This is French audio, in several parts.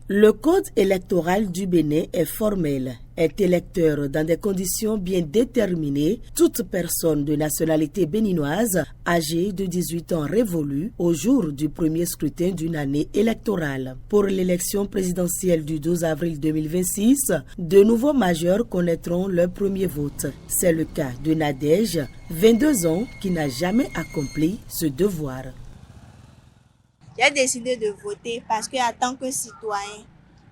Le code électoral du Bénin est formel, est électeur dans des conditions bien déterminées. Toute personne de nationalité béninoise âgée de 18 ans révolue au jour du premier scrutin d'une année électorale. Pour l'élection présidentielle du 12 avril 2026, de nouveaux majeurs connaîtront leur premier vote. C'est le cas de Nadège, 22 ans, qui n'a jamais accompli ce devoir. J'ai décidé de voter parce qu'en tant que citoyen,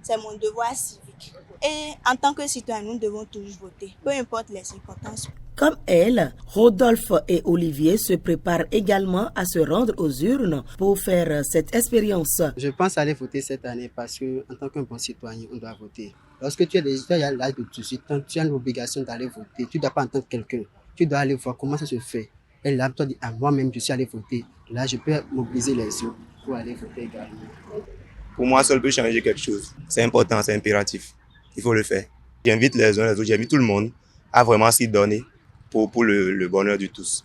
c'est mon devoir civique. Et en tant que citoyen, nous devons toujours voter, peu importe les circonstances. Comme elle, Rodolphe et Olivier se préparent également à se rendre aux urnes pour faire cette expérience. Je pense aller voter cette année parce qu'en tant qu'un bon citoyen, on doit voter. Lorsque tu es à l'âge de 18 ans, tu as l'obligation d'aller voter. Tu ne dois pas entendre quelqu'un. Tu dois aller voir comment ça se fait. Et là, toi, dis, moi-même, je suis allé voter. Là, je peux mobiliser les yeux pour aller voter également. Pour moi, seul peut changer quelque chose. C'est important, c'est impératif. Il faut le faire. J'invite les uns les autres, j'invite tout le monde à vraiment s'y donner pour le bonheur de tous.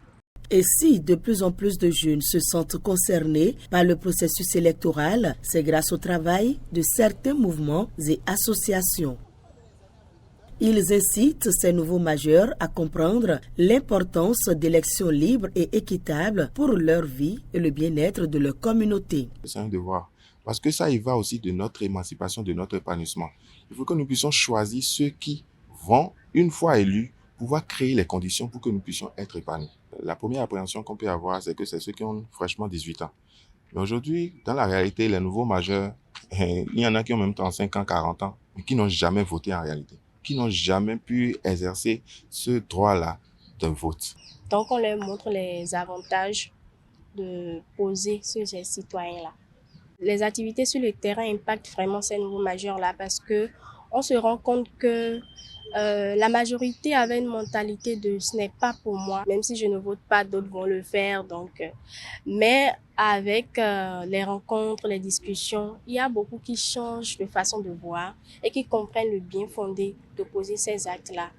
Et si de plus en plus de jeunes se sentent concernés par le processus électoral, c'est grâce au travail de certains mouvements et associations. Ils incitent ces nouveaux majeurs à comprendre l'importance d'élections libres et équitables pour leur vie et le bien-être de leur communauté. C'est un devoir, parce que ça y va aussi de notre émancipation, de notre épanouissement. Il faut que nous puissions choisir ceux qui vont, une fois élus, pouvoir créer les conditions pour que nous puissions être épanouis. La première appréhension qu'on peut avoir, c'est que c'est ceux qui ont fraîchement 18 ans. Mais aujourd'hui, dans la réalité, les nouveaux majeurs, il y en a qui ont même 35 ans, 40 ans, mais qui n'ont jamais voté en réalité, qui n'ont jamais pu exercer ce droit-là de vote. Donc, on leur montre les avantages de poser sur ces citoyens-là. Les activités sur le terrain impactent vraiment ces nouveaux majeurs-là parce qu'on se rend compte que la majorité avait une mentalité de « ce n'est pas pour moi », même si je ne vote pas, d'autres vont le faire. Mais avec les rencontres, les discussions, il y a beaucoup qui changent de façon de voir et qui comprennent le bien fondé de poser ces actes-là.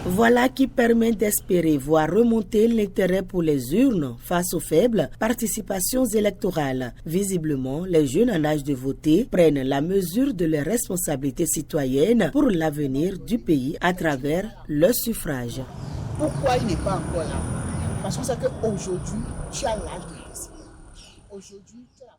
Voilà qui permet d'espérer voir remonter l'intérêt pour les urnes face aux faibles participations électorales. Visiblement, les jeunes en âge de voter prennent la mesure de leurs responsabilités citoyennes pour l'avenir du pays à travers leur suffrage. Pourquoi il n'est pas encore là? Parce que c'est qu'aujourd'hui, tu as l'âge de décider. Aujourd'hui, tu as